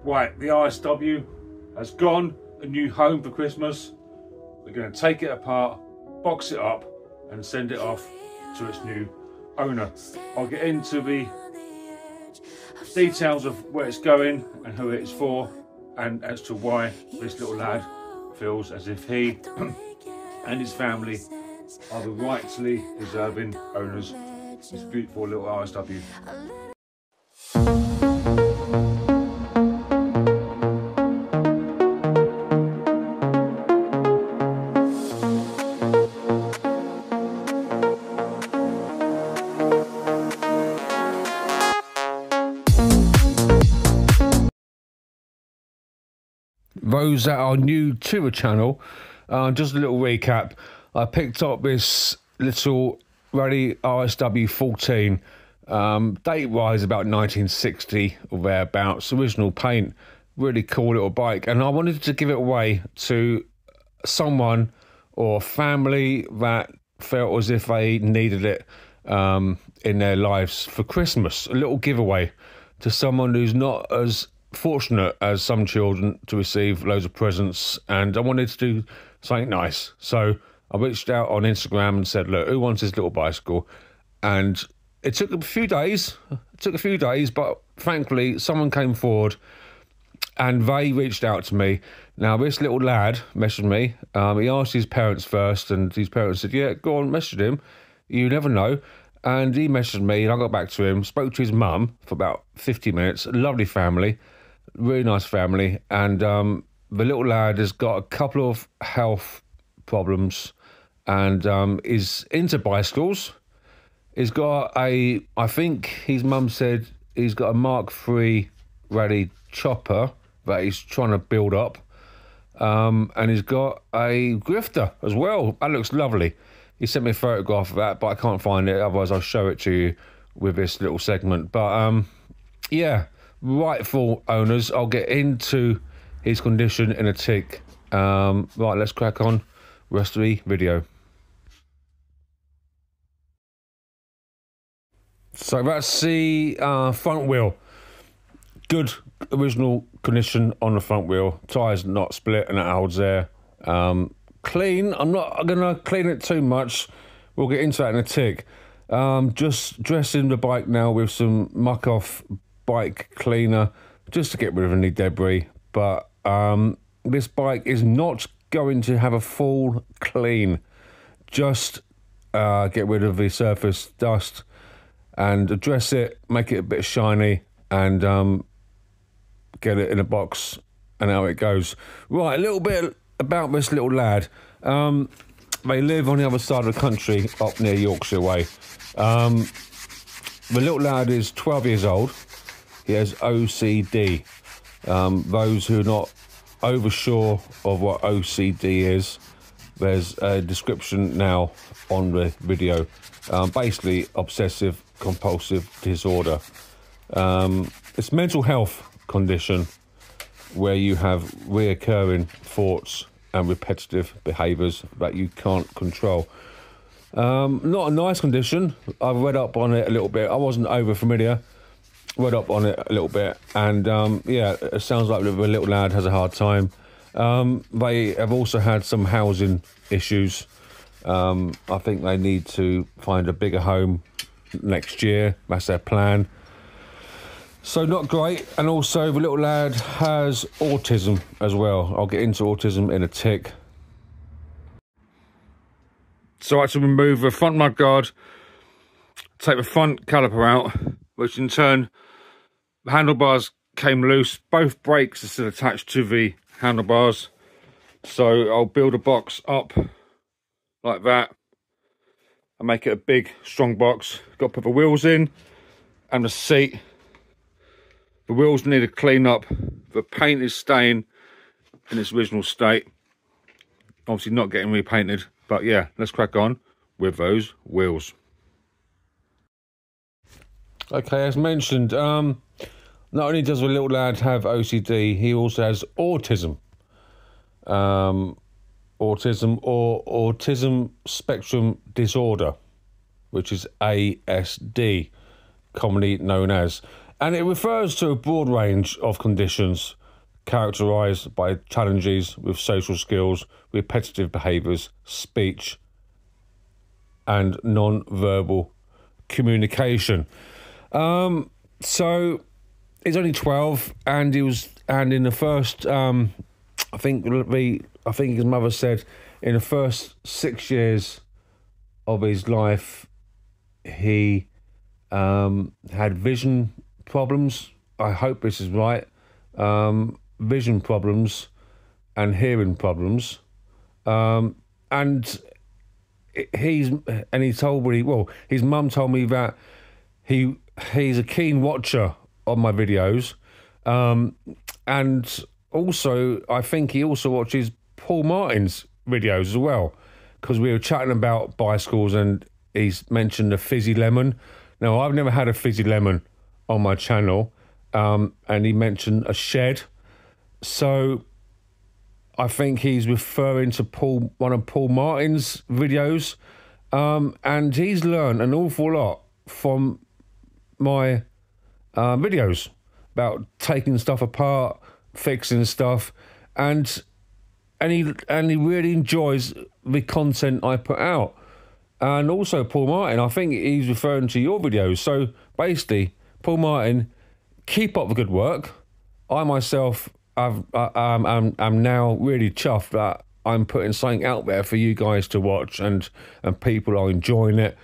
Right, the RSW has gone a new home for Christmas. We're going to take it apart, box it up and send it off to its new owner. I'll get into the details of where it's going and who it's for, and as to why this little lad feels as if he and his family are the rightfully deserving owners of this beautiful little RSW. Those that are new to the channel, just a little recap. I picked up this little Rally RSW 14, date-wise about 1960 or thereabouts, original paint, really cool little bike, and I wanted to give it away to someone or family that felt as if they needed it in their lives for Christmas. A little giveaway to someone who's not as fortunate as some children to receive loads of presents, and I wanted to do something nice. So I reached out on Instagram and said, look, who wants this little bicycle? And it took a few days. But thankfully someone came forward and they reached out to me. Now this little lad messaged me. He asked his parents first, and his parents said, yeah, go on, message him, you never know. And he messaged me and I got back to him, spoke to his mum for about 50 minutes. Lovely family, really nice family. And the little lad has got a couple of health problems and is into bicycles. He's got I think his mum said he's got a Mark III Rally chopper that he's trying to build up. And he's got a grifter as well. That looks lovely. He sent me a photograph of that, but I can't find it. Otherwise, I'll show it to you with this little segment. But yeah, rightful owners. I'll get into his condition in a tick. Right, let's crack on. Rest of the video. So that's the front wheel. Good original condition on the front wheel. Tyres not split and it holds there. Clean. I'm not going to clean it too much. We'll get into that in a tick. Just dressing the bike now with some muck off bike cleaner just to get rid of any debris. But this bike is not going to have a full clean. Just get rid of the surface dust and address it, make it a bit shiny, and get it in a box, and how it goes. Right, a little bit about this little lad. They live on the other side of the country, up near Yorkshire way. The little lad is 12 years old. He has OCD. Those who are not oversure of what OCD is, there's a description now on the video. Basically, obsessive compulsive disorder. It's a mental health condition where you have reoccurring thoughts and repetitive behaviours that you can't control. Not a nice condition. I've read up on it a little bit. I wasn't over familiar. Read up on it a little bit, and yeah, it sounds like the little lad has a hard time. They have also had some housing issues. I think they need to find a bigger home next year. That's their plan. So not great. And also the little lad has autism as well. I'll get into autism in a tick. So I had to remove the front mudguard, take the front caliper out, which in turn, the handlebars came loose. Both brakes are still attached to the handlebars. So I'll build a box up like that and make it a big, strong box. Got to put the wheels in and the seat. The wheels need a clean up. The paint is staying in its original state. Obviously not getting repainted, but yeah, let's crack on with those wheels. Okay, as mentioned, not only does the little lad have OCD, he also has autism. Autism or autism spectrum disorder, which is ASD, commonly known as. And it refers to a broad range of conditions characterised by challenges with social skills, repetitive behaviours, speech, and non-verbal communication. So he's only 12, and in the first, I think his mother said, in the first 6 years of his life, he had vision problems. I hope this is right. Vision problems and hearing problems. And he told me, well, his mum told me that he's a keen watcher of my videos. And also, I think he also watches Paul Martin's videos as well, because we were chatting about bicycles and he's mentioned the fizzy lemon. Now, I've never had a fizzy lemon on my channel, and he mentioned a shed. So I think he's referring to one of Paul Martin's videos, and he's learned an awful lot from my videos about taking stuff apart, fixing stuff, and he really enjoys the content I put out. And also Paul Martin, I think he's referring to your videos. So basically, Paul Martin, keep up the good work. I myself I'm now really chuffed that I'm putting something out there for you guys to watch, and people are enjoying it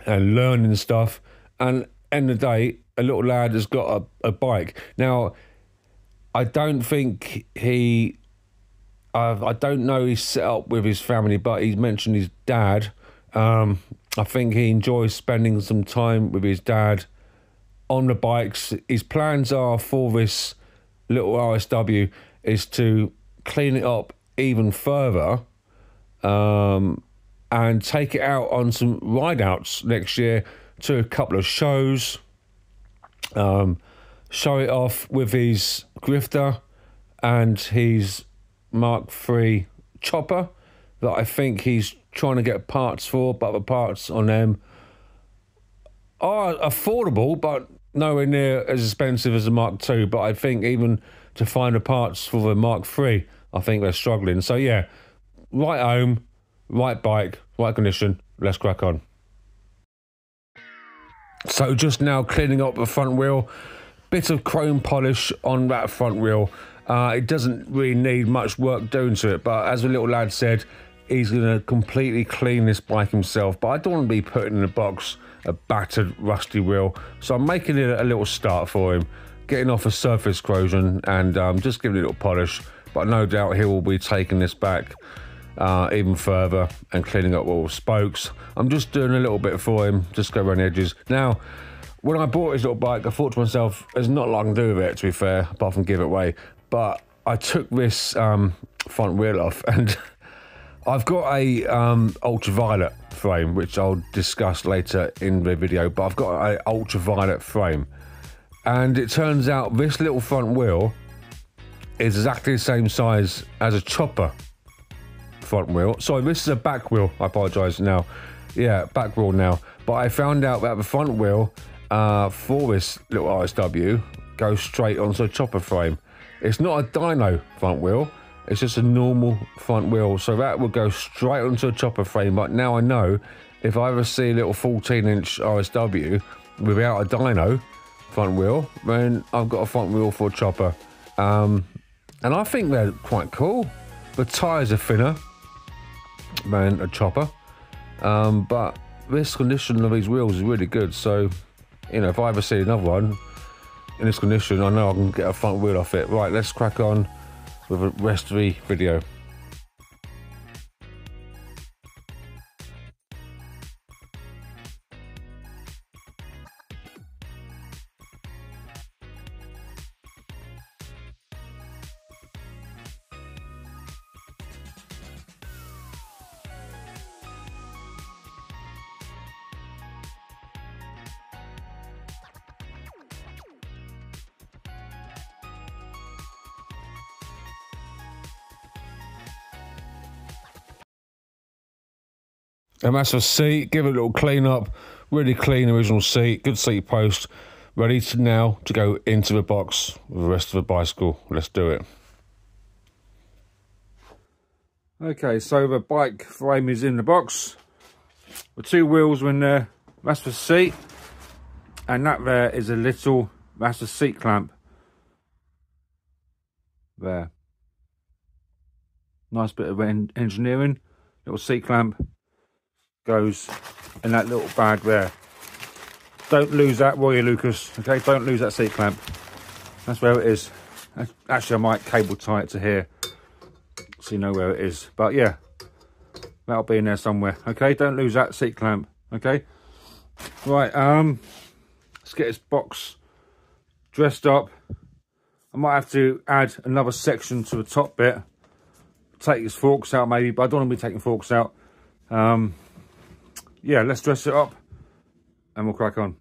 and learning stuff. And end of the day, a little lad has got a bike. Now, I don't think I don't know his setup with his family, but he's mentioned his dad. I think he enjoys spending some time with his dad on the bikes. His plans are for this little RSW is to clean it up even further, and take it out on some ride outs next year to a couple of shows, show it off with his grifter and his Mark III chopper that I think he's trying to get parts for, but the parts on them are affordable, but nowhere near as expensive as the Mark II. But I think even to find the parts for the Mark III, I think they're struggling. So yeah, right home, right bike, right condition. Let's crack on. So just now cleaning up the front wheel, bit of chrome polish on that front wheel. It doesn't really need much work doing to it, but as the little lad said, he's going to completely clean this bike himself. But I don't want to be putting in a box a battered, rusty wheel, so I'm making it a little start for him, getting off a surface corrosion and just giving it a little polish. But no doubt he will be taking this back even further and cleaning up all the spokes. I'm just doing a little bit for him, just go around the edges. Now, when I bought his little bike, I thought to myself, there's not a lot I can do with it, to be fair, apart from give it away. But I took this front wheel off, and I've got a ultraviolet frame, which I'll discuss later in the video, but I've got an ultraviolet frame. And it turns out this little front wheel is exactly the same size as a chopper front wheel. Sorry, this is a back wheel. I apologise now. Yeah, back wheel now. But I found out that the front wheel for this little RSW goes straight onto a chopper frame. It's not a dyno front wheel. It's just a normal front wheel, so that will go straight onto a chopper frame. But now I know if I ever see a little 14-inch RSW without a dyno front wheel, then I've got a front wheel for a chopper. And I think they're quite cool. The tyres are thinner than a chopper, but this condition of these wheels is really good. So, you know, if I ever see another one in this condition, I know I can get a front wheel off it. Right, let's crack on with the rest of the video. A massive seat, give it a little clean up, really clean original seat, good seat post, ready to now to go into the box with the rest of the bicycle. Let's do it. Okay, so the bike frame is in the box. The two wheels are in there. That's the seat, and that there is that's the seat clamp. There. Nice bit of engineering. Little seat clamp goes in that little bag there. Don't lose that, will you, Lucas? Okay, don't lose that seat clamp. That's where it is. Actually, I might cable tie it to here so you know where it is. But yeah, that'll be in there somewhere. Okay, don't lose that seat clamp. Okay, right. Let's get this box dressed up. I might have to add another section to the top bit. Take his forks out maybe, but I don't want to be taking forks out. Yeah, let's dress it up and we'll crack on.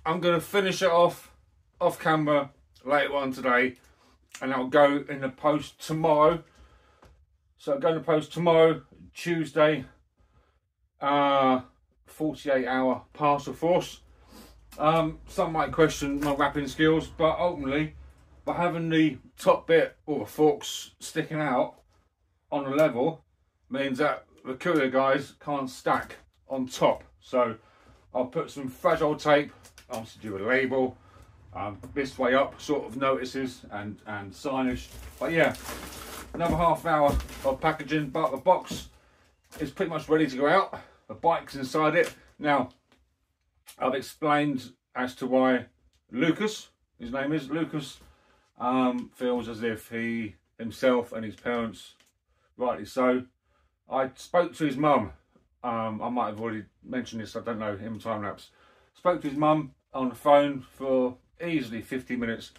I'm going to finish it off camera later on today, and I'll go in the post tomorrow. So I'll go in the post tomorrow, Tuesday, 48-hour parcel force. Some might question my wrapping skills, but ultimately, by having the top bit or the forks sticking out on the level, means that the courier guys can't stack on top. So I'll put some fragile tape, obviously do a label, this way up, sort of notices and signage. But yeah, another half hour of packaging, but the box is pretty much ready to go out. The bike's inside it. Now, I've explained as to why Lucas, his name is Lucas, feels as if he himself and his parents, rightly so. I spoke to his mum. I might have already mentioned this, I don't know, in time lapse. Spoke to his mum on the phone for easily 50 minutes.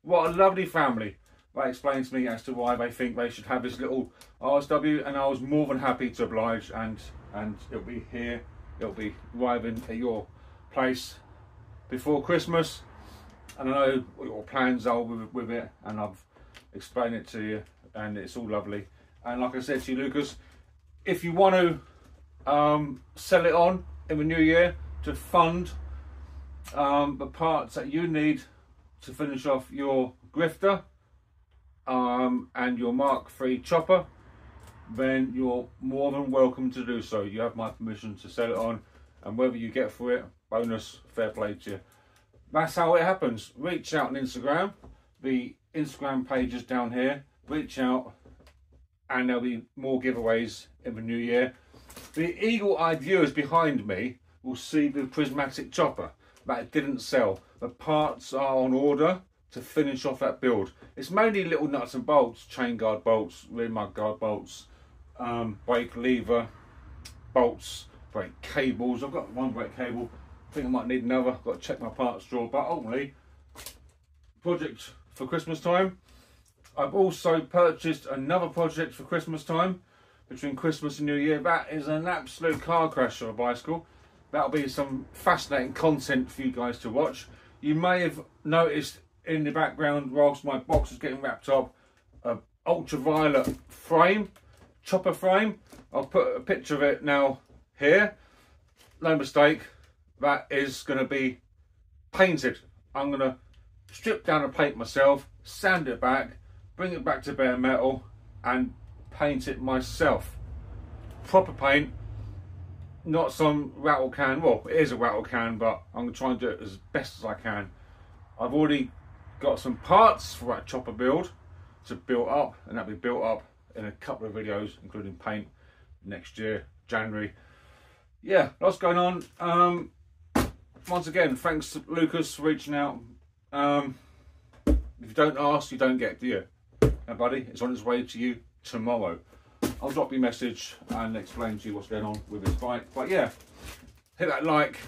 What a lovely family. They explained to me as to why they think they should have this little RSW, and I was more than happy to oblige, and it'll be here, it'll be arriving at your place before Christmas. And I know what your plans are with it, and I've explained it to you, and it's all lovely. And like I said to you, Lucas, if you want to sell it on in the new year to fund the parts that you need to finish off your grifter and your Mark III chopper, then you're more than welcome to do so. You have my permission to sell it on, and whether you get for it, bonus, fair play to you. That's how it happens. Reach out on Instagram. The Instagram page is down here. Reach out, and there'll be more giveaways in the new year. The eagle-eyed viewers behind me will see the prismatic chopper that didn't sell. The parts are on order to finish off that build. It's mainly little nuts and bolts, chain guard bolts, rear mud guard bolts, brake lever bolts, brake cables. I've got one brake cable. I think I might need another. I've got to check my parts drawer. But ultimately, project for Christmas time. I've also purchased another project for Christmas time, between Christmas and New Year. That is an absolute car crash of a bicycle. That'll be some fascinating content for you guys to watch. You may have noticed in the background, whilst my box is getting wrapped up, an ultraviolet frame, chopper frame. I'll put a picture of it now here. No mistake, that is going to be painted. I'm going to strip down the paint myself, sand it back, bring it back to bare metal, and paint it myself. Proper paint, not some rattle can. Well, it is a rattle can, but I'm going to try and do it as best as I can. I've already got some parts for that chopper build to build up, and that'll be built up in a couple of videos, including paint, next year, January. Yeah, lots going on. Once again, thanks to Lucas for reaching out. If you don't ask, you don't get, do you? Now, buddy, it's on its way to you tomorrow. I'll drop you a message and explain to you what's going on with this bike. But yeah, hit that like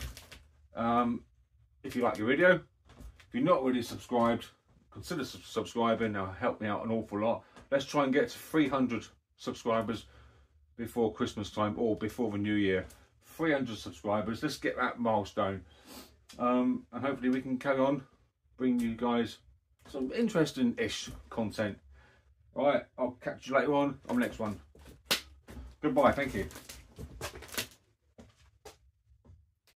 if you like your video. If you're not already subscribed, consider subscribing. That'll help me out an awful lot. Let's try and get to 300 subscribers before Christmas time or before the new year. 300 subscribers. Let's get that milestone. And hopefully we can carry on bringing you guys some interesting-ish content. All right, I'll catch you later on the next one. Goodbye, thank you.